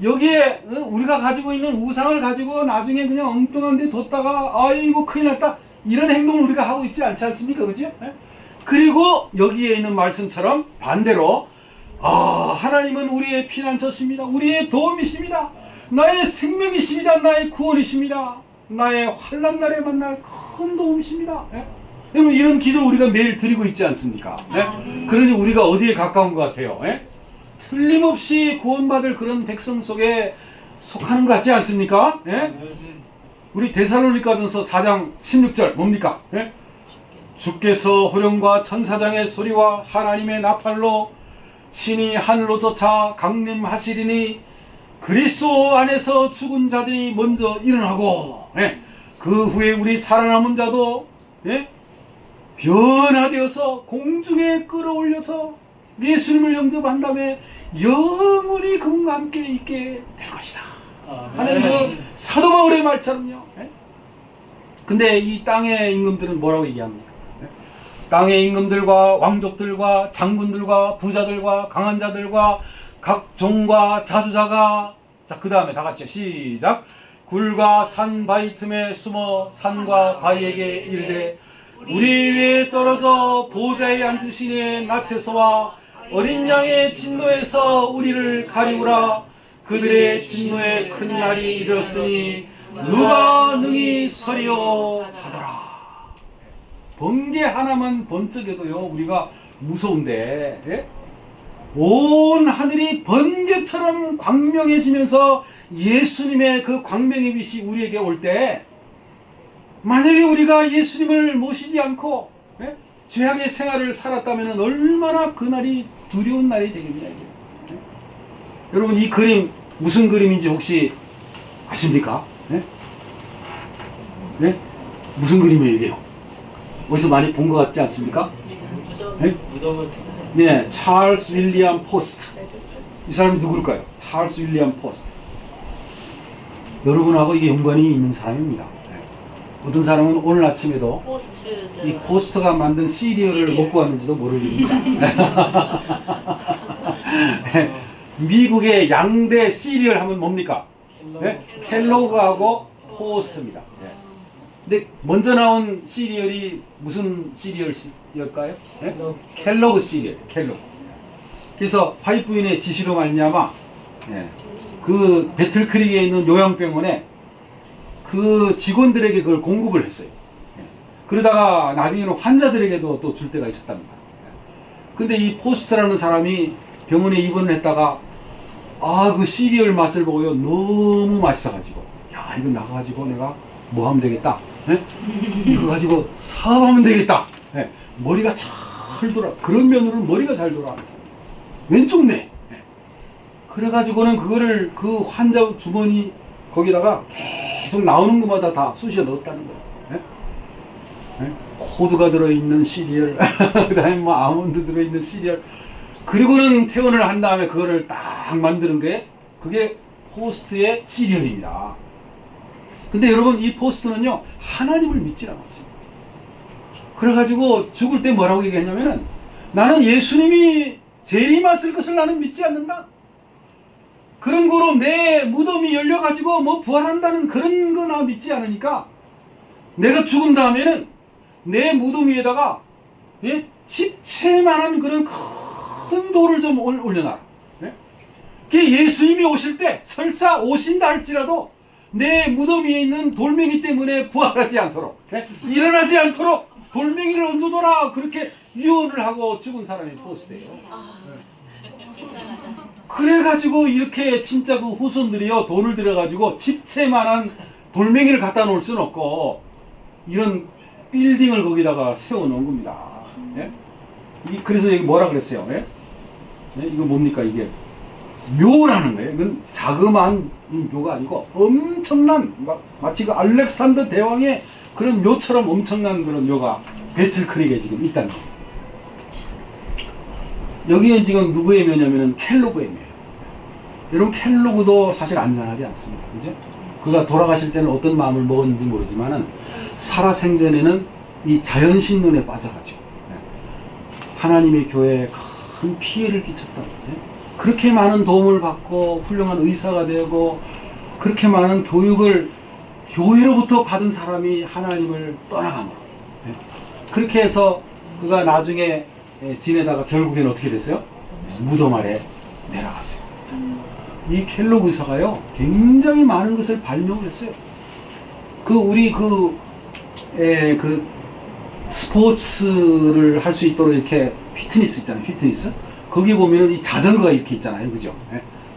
여기에 우리가 가지고 있는 우상을 가지고 나중에 그냥 엉뚱한 데 뒀다가 아이고 큰일 났다 이런 행동을 우리가 하고 있지 않지 않습니까? 그죠? 예? 그리고 여기에 있는 말씀처럼 반대로 하나님은 우리의 피난처십니다. 우리의 도움이십니다. 나의 생명이십니다. 나의 구원이십니다. 나의 환난 날에 만날 큰 도움이십니다. 예? 여러분 이런 기도를 우리가 매일 드리고 있지 않습니까? 예? 그러니 우리가 어디에 가까운 것 같아요? 예? 틀림없이 구원받을 그런 백성 속에 속하는 것 같지 않습니까? 예? 우리 데살로니가전서 4장 16절 뭡니까? 예? 주께서 호령과 천사장의 소리와 하나님의 나팔로 신이 하늘로 쫓아 강림하시리니 그리스도 안에서 죽은 자들이 먼저 일어나고 예? 그 후에 우리 살아남은 자도 예? 변화되어서 공중에 끌어올려서 예수님을 영접한 다음에 영원히 그분과 함께 있게 될 것이다 하는 그 사도 바울의 말처럼요. 예? 근데 이 땅의 임금들은 뭐라고 얘기합니까? 땅의 임금들과 왕족들과 장군들과 부자들과 강한 자들과 각 종과 자주자가 자 그 다음에 다 같이 시작 굴과 산 바위 틈에 숨어 산과 바위에게 이르되 우리 위에 떨어져 보좌에 앉으신 이의 낯에서와 어린 양의 진노에서 우리를 가리우라. 그들의 진노의 큰 날이 이르렀으니 누가 능히 서리요 하더라. 번개 하나만 번쩍여도요 우리가 무서운데 예? 온 하늘이 번개처럼 광명해지면서 예수님의 그 광명의 빛이 우리에게 올 때 만약에 우리가 예수님을 모시지 않고 예? 죄악의 생활을 살았다면 얼마나 그날이 두려운 날이 되겠냐. 예? 여러분 이 그림 무슨 그림인지 혹시 아십니까? 예? 예? 무슨 그림이에요 이게요? 어디서 많이 본 것 같지 않습니까? 네? 네, 찰스 윌리엄 포스트. 이 사람이 누굴까요? 찰스 윌리엄 포스트. 여러분하고 이게 연관이 있는 사람입니다. 네. 어떤 사람은 오늘 아침에도 이 포스트가 만든 시리얼을 먹고 왔는지도 모르겠습니다. 네. 미국의 양대 시리얼 하면 뭡니까? 네? 켈로그하고 포스트입니다. 네. 근데 먼저 나온 시리얼이 무슨 시리얼일까요? 네? 켈로그 시리얼, 켈로그. 그래서 화이트 부인의 지시로 말미암아 네. 그 배틀크릭에 있는 요양병원에 그 직원들에게 그걸 공급을 했어요. 네. 그러다가 나중에는 환자들에게도 또 줄 때가 있었답니다. 근데 이 포스트라는 사람이 병원에 입원을 했다가 그 시리얼 맛을 보고요 너무 맛있어가지고 야 이거 나가가지고 내가 뭐 하면 되겠다. 네? 이거 가지고 사업하면 되겠다. 네. 머리가 잘 돌아. 그런 면으로 머리가 잘 돌아가는 사람. 왼쪽 뇌. 네. 그래가지고는 그거를 그 환자 주머니 거기다가 계속 나오는 것마다 다 쑤셔 넣었다는 거예요. 네? 네? 호두가 들어있는 시리얼, 그 다음에 뭐 아몬드 들어있는 시리얼. 그리고는 퇴원을 한 다음에 그거를 딱 만드는 게 그게 포스트의 시리얼입니다. 근데 여러분 이 포스트는요 하나님을 믿지 않았어요. 그래가지고 죽을 때 뭐라고 얘기했냐면은 나는 예수님이 재림하실 것을 나는 믿지 않는다. 그런 거로 내 무덤이 열려가지고 뭐 부활한다는 그런 거 나 믿지 않으니까 내가 죽은 다음에는 내 무덤 위에다가 예? 집채만한 그런 큰 돌을 좀 올려놔라. 예? 예수님이 오실 때 설사 오신다 할지라도 내 무덤 위에 있는 돌멩이 때문에 부활하지 않도록 예? 일어나지 않도록 돌멩이를 얹어둬라. 그렇게 유언을 하고 죽은 사람이 포스돼요. 그래가지고 이렇게 진짜 그 후손들이요 돈을 들여가지고 집채만한 돌멩이를 갖다 놓을 수는 없고 이런 빌딩을 거기다가 세워놓은 겁니다. 예? 그래서 여기 뭐라 그랬어요? 예? 예? 이거 뭡니까 이게 묘라는 거예요. 이건 자그마한 묘가 아니고 엄청난 마치 그 알렉산더 대왕의 그런 묘처럼 엄청난 그런 묘가 배틀크릭에 지금 있다는 거예요. 여기는 지금 누구의 묘냐면은 켈로그의 묘예요. 여러분 켈로그도 사실 안전하지 않습니다. 그죠? 그가 돌아가실 때는 어떤 마음을 먹었는지 모르지만은 살아생전에는 이 자연신론에 빠져가지고 하나님의 교회에 큰 피해를 끼쳤다. 그렇게 많은 도움을 받고 훌륭한 의사가 되고 그렇게 많은 교육을 교회로부터 받은 사람이 하나님을 떠나감으로 그렇게 해서 그가 나중에 지내다가 결국에는 어떻게 됐어요? 무덤 아래 내려갔어요. 이 켈로그 의사가요 굉장히 많은 것을 발명을 했어요. 우리 스포츠를 할 수 있도록 이렇게 피트니스 있잖아요. 피트니스 거기 보면은 이 자전거가 이렇게 있잖아요. 그죠?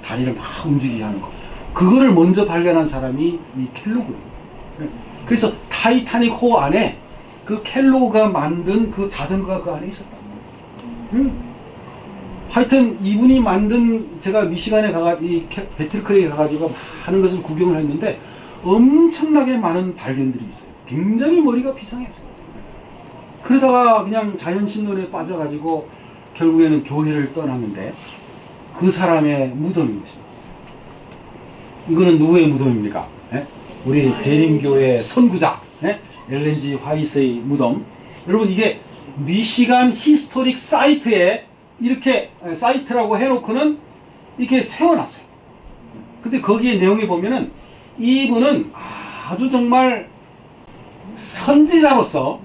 다리를 막 움직이게 하는 거. 그거를 먼저 발견한 사람이 이 켈로그예요. 그래서 타이타닉 호 안에 그 켈로그가 만든 그 자전거가 그 안에 있었다. 하여튼 이분이 만든 제가 미시간에 이 배틀크릭에 가가지고 많은 것을 구경을 했는데 엄청나게 많은 발견들이 있어요. 굉장히 머리가 비상했어요. 그러다가 그냥 자연신론에 빠져가지고 결국에는 교회를 떠났는데 그 사람의 무덤인 것입니다. 이거는 누구의 무덤입니까? 우리 재림교회 선구자 엘렌 G 화이트의 무덤. 여러분 이게 미시간 히스토릭 사이트에 이렇게 사이트라고 해놓고는 이렇게 세워놨어요. 근데 거기에 내용에 보면은 이분은 아주 정말 선지자로서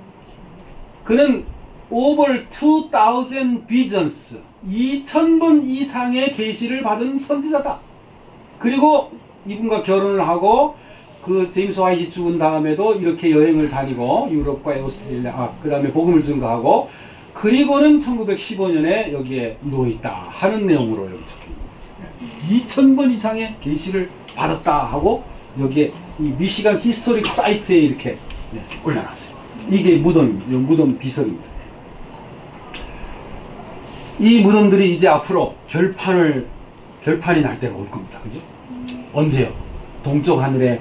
그는 over 2000 visions 2000번 이상의 계시를 받은 선지자다. 그리고 이분과 결혼을 하고 그 제임스 화이트 죽은 다음에도 이렇게 여행을 다니고 유럽과 오스트레일리아 그 다음에 복음을 증거하고 그리고는 1915년에 여기에 누워있다 하는 내용으로 여기 적혀있는 2000번 이상의 계시를 받았다 하고 여기에 이 미시간 히스토릭 사이트에 이렇게 올려놨어요. 이게 무덤 비석입니다. 이 무덤들이 이제 앞으로 결판이 날 때가 올 겁니다. 그죠? 언제요? 동쪽 하늘에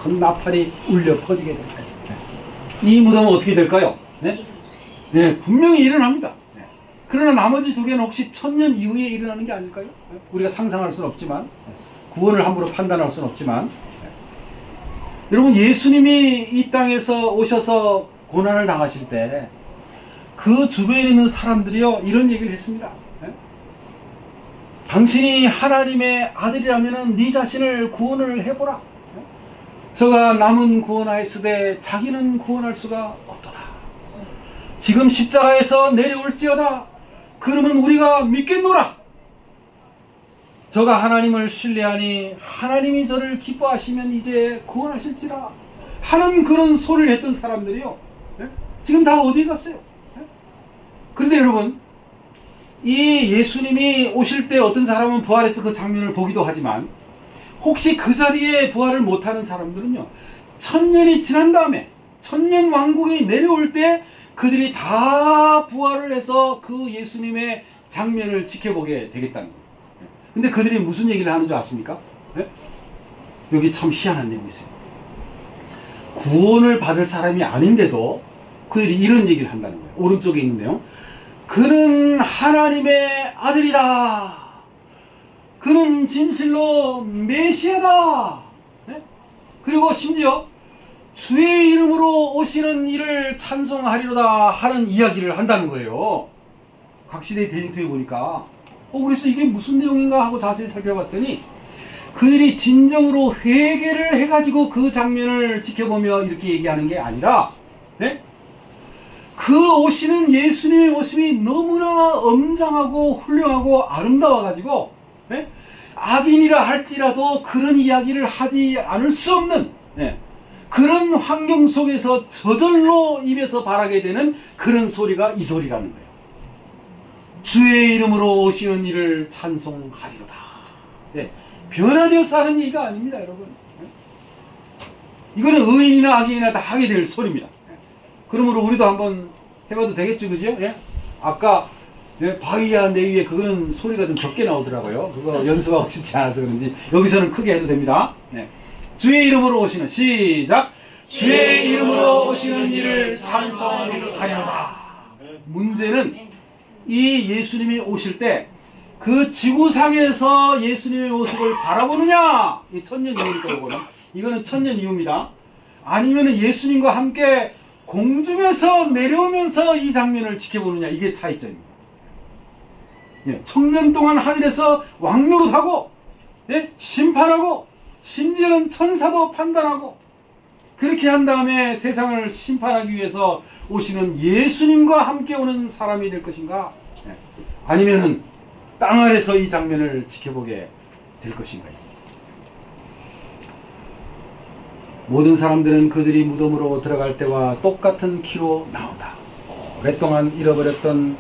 큰 나팔이 울려 퍼지게 될 거예요. 이 무덤은 어떻게 될까요? 네, 분명히 일어납니다. 그러나 나머지 두 개는 혹시 1000년 이후에 일어나는 게 아닐까요? 우리가 상상할 수는 없지만 구원을 함부로 판단할 수는 없지만 여러분 예수님이 이 땅에서 오셔서 고난을 당하실 때 그 주변에 있는 사람들이요 이런 얘기를 했습니다. 당신이 하나님의 아들이라면 네 자신을 구원을 해보라. 저가 남은 구원하였으되 자기는 구원할 수가 없도다. 지금 십자가에서 내려올지어다. 그러면 우리가 믿겠노라. 저가 하나님을 신뢰하니 하나님이 저를 기뻐하시면 이제 구원하실지라 하는 그런 소리를 했던 사람들이요 지금 다 어디 갔어요? 그런데 여러분 이 예수님이 오실 때 어떤 사람은 부활해서 그 장면을 보기도 하지만 혹시 그 자리에 부활을 못하는 사람들은요 1000년이 지난 다음에 1000년 왕국이 내려올 때 그들이 다 부활을 해서 그 예수님의 장면을 지켜보게 되겠다는 거예요. 근데 그들이 무슨 얘기를 하는 줄 아십니까? 여기 참 희한한 내용이 있어요. 구원을 받을 사람이 아닌데도 그들이 이런 얘기를 한다는 거예요. 오른쪽에 있는 내용. 그는 하나님의 아들이다. 그는 진실로 메시아다. 그리고 심지어 주의 이름으로 오시는 이를 찬송하리로다 하는 이야기를 한다는 거예요. 각 시대의 대중투에 보니까 그래서 이게 무슨 내용인가 하고 자세히 살펴봤더니 그들이 진정으로 회개를 해가지고 그 장면을 지켜보며 이렇게 얘기하는 게 아니라 예? 그 오시는 예수님의 모습이 너무나 엄장하고 훌륭하고 아름다워가지고 예? 악인이라 할지라도 그런 이야기를 하지 않을 수 없는 예? 그런 환경 속에서 저절로 입에서 발하게 되는 그런 소리가 이 소리라는 거예요. 주의 이름으로 오시는 이를 찬송하리로다. 예? 변화되어서 하는 얘기가 아닙니다, 여러분. 예? 이거는 의인이나 악인이나 다 하게 될 소리입니다. 예? 그러므로 우리도 한번 해봐도 되겠죠, 그죠? 예? 아까 예, 바위야 내 위에 그거는 소리가 좀 적게 나오더라고요. 그거 연습하고 싶지 않아서 그런지 여기서는 크게 해도 됩니다. 예. 주의 이름으로 오시는 시작. 주의 이름으로 오시는 이를 찬송하리로다. 문제는 이 예수님이 오실 때 그 지구상에서 예수님의 모습을 바라보느냐, 이 천년 이후니까 이거는 천년 이후입니다. 아니면은 예수님과 함께 공중에서 내려오면서 이 장면을 지켜보느냐, 이게 차이점입니다. 예, 천년 동안 하늘에서 왕노릇하고 예, 심판하고 심지어는 천사도 판단하고 그렇게 한 다음에 세상을 심판하기 위해서 오시는 예수님과 함께 오는 사람이 될 것인가? 예, 아니면은 땅 아래서 이 장면을 지켜보게 될 것인가? 모든 사람들은 그들이 무덤으로 들어갈 때와 똑같은 키로 나온다. 오랫동안 잃어버렸던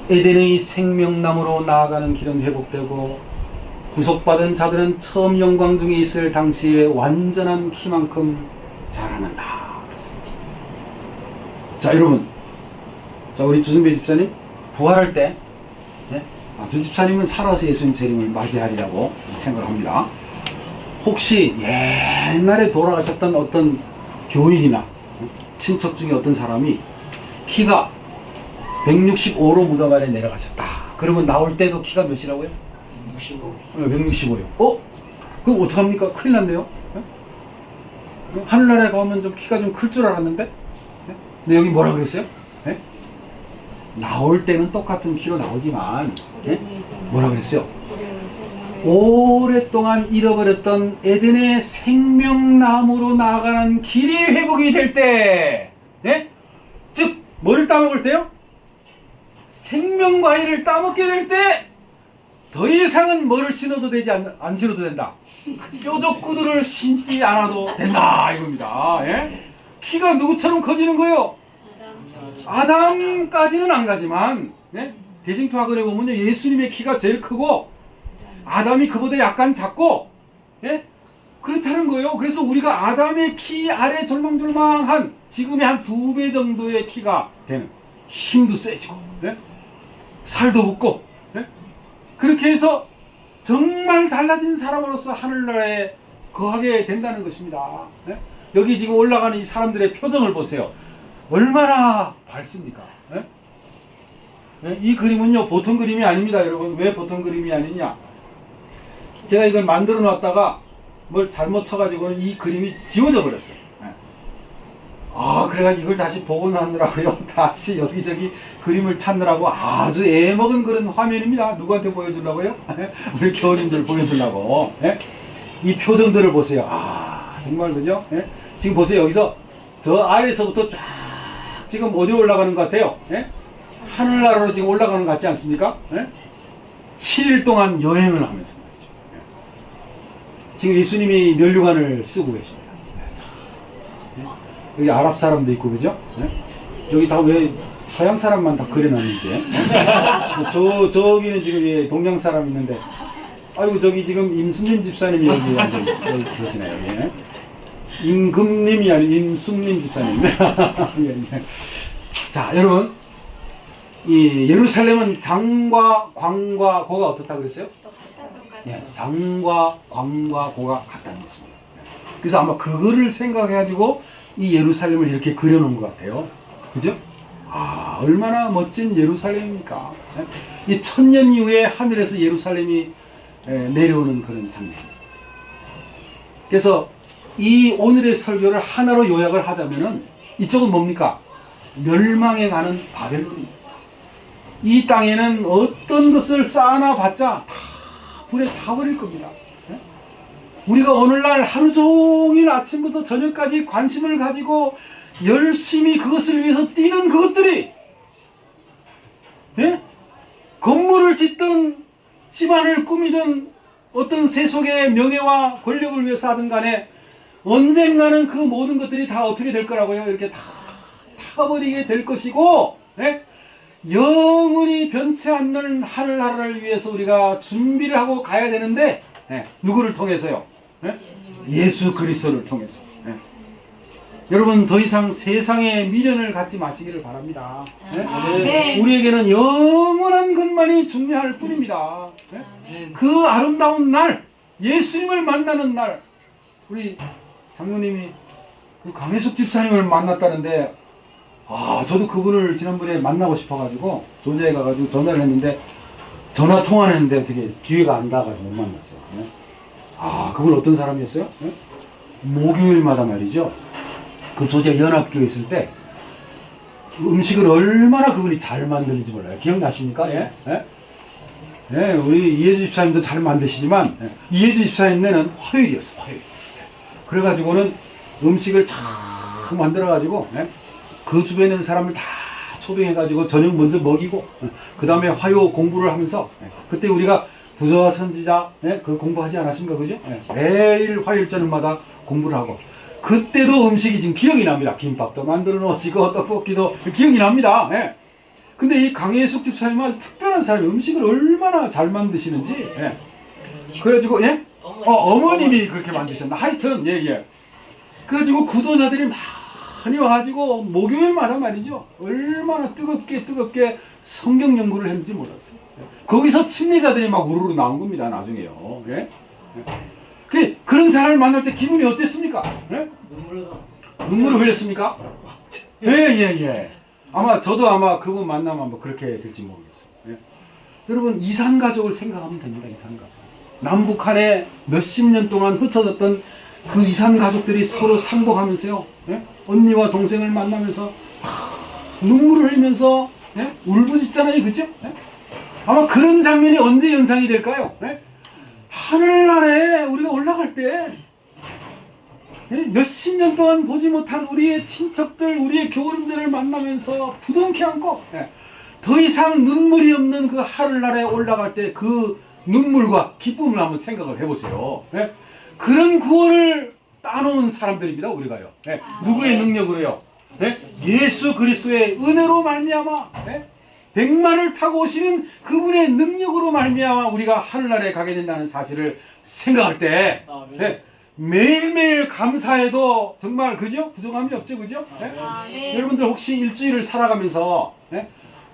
에덴의 생명나무로 나아가는 길은 회복되고 구속받은 자들은 처음 영광 중에 있을 당시에 완전한 키만큼 자라난다. 자, 여러분, 자, 우리 주승배 집사님 부활할 때 예? 주 집사님은 살아서 예수님 재림을 맞이하리라고 생각을 합니다. 혹시 옛날에 돌아가셨던 어떤 교인이나 친척 중에 어떤 사람이 키가 165로 무덤 안에 내려가셨다. 그러면 나올 때도 키가 몇이라고요? 165요. 그럼 어떡합니까? 큰일 났네요. 예? 하늘나라에 가면 좀 키가 좀 클 줄 알았는데? 예? 근데 여기 뭐라 그랬어요? 예? 나올 때는 똑같은 키로 나오지만, 예? 뭐라 그랬어요? 오랫동안 잃어버렸던 에덴의 생명나무로 나아가는 길이 회복이 될 때, 예? 즉, 뭐를 따먹을 때요? 생명과일을 따먹게 될 때 더 이상은 뭐를 신어도 되지 안 신어도 된다. 뾰족구두를 신지 않아도 된다 이겁니다. 예? 키가 누구처럼 커지는 거예요? 아담까지는 안 가지만 예? 대징투학원에 보면 예수님의 키가 제일 크고 아담이 그보다 약간 작고 예? 그렇다는 거예요. 그래서 우리가 아담의 키 아래 절망절망한 지금의 한 2배 정도의 키가 되는, 힘도 세지고 예? 살도 붙고 예? 그렇게 해서 정말 달라진 사람으로서 하늘나라에 거하게 된다는 것입니다. 예? 여기 지금 올라가는 이 사람들의 표정을 보세요. 얼마나 밝습니까? 예? 예? 이 그림은요 보통 그림이 아닙니다. 여러분, 왜 보통 그림이 아니냐? 제가 이걸 만들어 놨다가 뭘 잘못 쳐가지고는 이 그림이 지워져 버렸어요. 그래가지고 이걸 다시 복원하느라고요. 다시 여기저기 그림을 찾느라고 아주 애먹은 그런 화면입니다. 누구한테 보여주려고요? 우리 교우님들 보여주려고. 예? 이 표정들을 보세요. 정말 그죠? 예? 지금 보세요. 여기서 저 아래에서부터 쫙 지금 어디로 올라가는 것 같아요? 예? 하늘나라로 지금 올라가는 것 같지 않습니까? 예? 7일 동안 여행을 하면서 말이죠. 예? 지금 예수님이 면류관을 쓰고 계십니다. 여기 아랍 사람도 있고, 그죠? 네? 여기 다 왜 서양 사람만 다 그려놨는지. 저기는 지금 동양 사람 있는데, 아이고, 저기 지금 임순님 집사님이 여기 계시네요. 여기. 임금님이 아니고 임순님 집사님. 자, 여러분. 이 예루살렘은 장과 광과 고가 어떻다 그랬어요? 예, 장과 광과 고가 같다는 것입니다. 그래서 아마 그거를 생각해가지고 이 예루살렘을 이렇게 그려놓은 것 같아요. 그죠? 얼마나 멋진 예루살렘입니까? 이 천년 이후에 하늘에서 예루살렘이 내려오는 그런 장면입니다. 그래서 이 오늘의 설교를 하나로 요약을 하자면은 이쪽은 뭡니까? 멸망에 가는 바벨론입니다. 이 땅에는 어떤 것을 쌓아놔 봤자 다 불에 타버릴 겁니다. 예? 우리가 오늘날 하루 종일 아침부터 저녁까지 관심을 가지고 열심히 그것을 위해서 뛰는 그것들이, 예? 건물을 짓든 집안을 꾸미든 어떤 세속의 명예와 권력을 위해서 하든 간에 언젠가는 그 모든 것들이 다 어떻게 될 거라고요? 이렇게 다 타버리게 될 것이고, 예? 영원히 변치 않는 하늘나라를 위해서 우리가 준비를 하고 가야 되는데, 예? 누구를 통해서요? 예? 예수 그리스도를 통해서. 예? 여러분, 더 이상 세상의 미련을 갖지 마시기를 바랍니다. 예? 아멘. 우리에게는 영원한 것만이 중요할 뿐입니다. 예? 그 아름다운 날, 예수님을 만나는 날, 우리 장로님이 그 강혜숙 집사님을 만났다는데, 저도 그분을 지난번에 만나고 싶어가지고 조제에 가가지고 전화를 했는데, 전화 통화를 했는데 어떻게 기회가 안 닿아가지고 못 만났어요. 예? 그분 어떤 사람이었어요? 예? 목요일마다 말이죠, 그 조제 연합교회 있을 때 음식을 얼마나 그분이 잘 만드는지 몰라요. 기억나십니까? 예? 예? 예, 우리 이혜주 집사님도 잘 만드시지만, 예, 이혜주 집사님네는 화요일이었어, 화요일. 그래가지고는 음식을 잘 만들어가지고, 예? 그 주변에 있는 사람을 다 초빙해가지고 저녁 먼저 먹이고, 그 다음에 화요 공부를 하면서, 예, 그때 우리가 부조화 선지자, 예, 그 공부하지 않았습니까? 그죠? 예, 매일 화요일 저녁마다 공부를 하고, 그때도 음식이 지금 기억이 납니다. 김밥도 만들어 놓으시고 떡볶이도 기억이 납니다. 예. 근데 이 강혜숙 집사님은 아주 특별한 사람이, 음식을 얼마나 잘 만드시는지. 예. 그래가지고, 예? 어머님이 그렇게 만드셨나? 하여튼, 예. 그래가지고 구도자들이 많이 와가지고 목요일마다 말이죠, 얼마나 뜨겁게 성경 연구를 했는지 몰랐어요. 거기서 침례자들이 막 우르르 나온 겁니다, 나중에요. 예? 그런 사람을 만날 때 기분이 어땠습니까? 예? 눈물을 흘렸습니까? 예. 저도 아마 그분 만나면 아마 그렇게 될지 모르겠어요. 예? 여러분, 이산가족을 생각하면 됩니다. 이산가족. 남북한에 몇십 년 동안 흩어졌던 그 이산가족들이 서로 상복하면서요, 예? 언니와 동생을 만나면서 눈물을 흘리면서, 예? 울부짖잖아요. 그죠? 예? 아마 그런 장면이 언제 연상이 될까요? 예? 하늘나라에 우리가 올라갈 때, 예? 몇십 년 동안 보지 못한 우리의 친척들, 우리의 교우님들을 만나면서 부둥켜 안고, 예? 더 이상 눈물이 없는 그 하늘나라에 올라갈 때 그 눈물과 기쁨을 한번 생각을 해보세요. 예? 그런 구원을 따놓은 사람들입니다, 우리가요. 예? 누구의 능력으로요? 예? 예수 그리스도의 은혜로 말미암아, 예? 백마를 타고 오시는 그분의 능력으로 말미암아 우리가 하늘나라에 가게 된다는 사실을 생각할 때, 예? 매일매일 감사해도 정말, 그죠? 부족함이 없죠, 그죠? 예? 여러분들 혹시 일주일을 살아가면서, 예?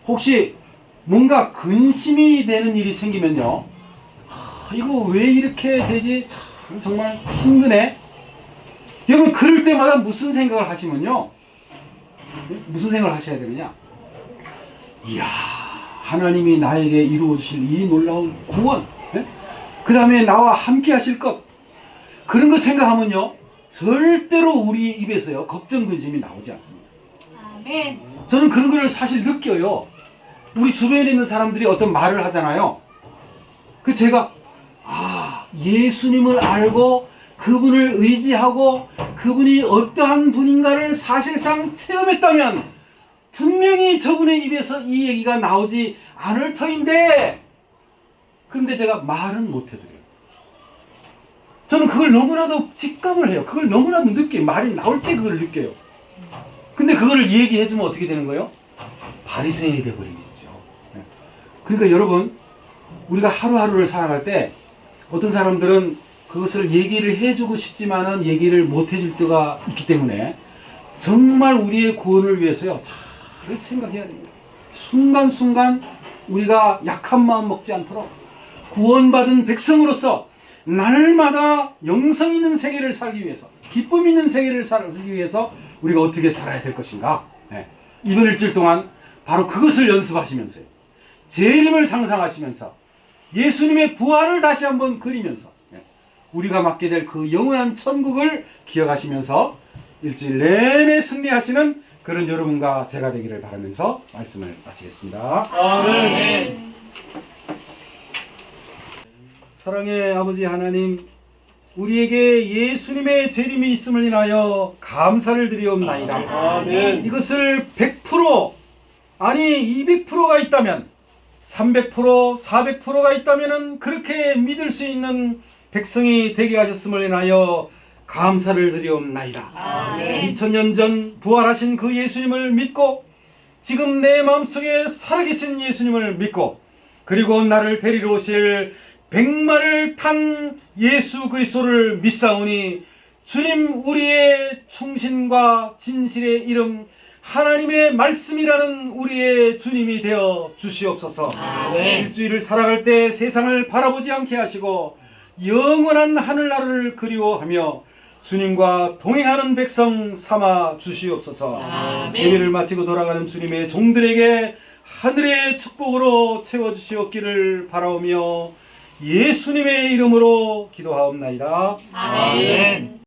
혹시 뭔가 근심이 되는 일이 생기면요, 이거 왜 이렇게 되지? 참 정말 힘드네. 여러분, 그럴 때마다 무슨 생각을 하시면요, 무슨 생각을 하셔야 되느냐? 이야, 하나님이 나에게 이루어 주실 이 놀라운 구원, 그 다음에 나와 함께 하실 것, 그런 거 생각하면요, 절대로 우리 입에서요 걱정 근심이 나오지 않습니다. 아멘. 저는 그런 걸 사실 느껴요. 우리 주변에 있는 사람들이 어떤 말을 하잖아요. 그 제가 예수님을 알고 그분을 의지하고 그분이 어떠한 분인가를 사실상 체험했다면 분명히 저분의 입에서 이 얘기가 나오지 않을 터인데, 그런데 제가 말은 못 해드려요. 저는 그걸 너무나도 직감을 해요. 그걸 너무나도 느껴요. 말이 나올 때 그걸 느껴요. 근데 그거를 얘기해주면 어떻게 되는 거예요? 바리새인이 돼버리는 거죠. 그러니까 여러분, 우리가 하루하루를 살아갈 때 어떤 사람들은 그것을 얘기를 해주고 싶지만은 얘기를 못 해줄 때가 있기 때문에 정말 우리의 구원을 위해서요, 잘 생각해야 됩니다. 순간순간 우리가 약한 마음 먹지 않도록 구원받은 백성으로서 날마다 영성 있는 세계를 살기 위해서, 기쁨 있는 세계를 살기 위해서 우리가 어떻게 살아야 될 것인가. 이번 일주일 동안 바로 그것을 연습하시면서요, 재림을 상상하시면서 예수님의 부활을 다시 한번 그리면서 우리가 맡게 될 그 영원한 천국을 기억하시면서 일주일 내내 승리하시는 그런 여러분과 제가 되기를 바라면서 말씀을 마치겠습니다. 아멘. 사랑의 아버지 하나님, 우리에게 예수님의 재림이 있음을 인하여 감사를 드리옵나이다. 아멘. 이것을 100% 아니 200%가 있다면, 300% 400%가 있다면 그렇게 믿을 수 있는 백성이 되게 하셨음을 인하여 감사를 드리옵나이다. 아멘. 2000년 전 부활하신 그 예수님을 믿고 지금 내 마음속에 살아계신 예수님을 믿고 그리고 나를 데리러 오실 백마를 탄 예수 그리스도를 믿사오니 주님, 우리의 충신과 진실의 이름 하나님의 말씀이라는 우리의 주님이 되어 주시옵소서. 아멘. 일주일을 살아갈 때 세상을 바라보지 않게 하시고 영원한 하늘나라를 그리워하며 주님과 동행하는 백성 삼아 주시옵소서. 아멘. 예배를 마치고 돌아가는 주님의 종들에게 하늘의 축복으로 채워주시옵기를 바라오며 예수님의 이름으로 기도하옵나이다. 아멘.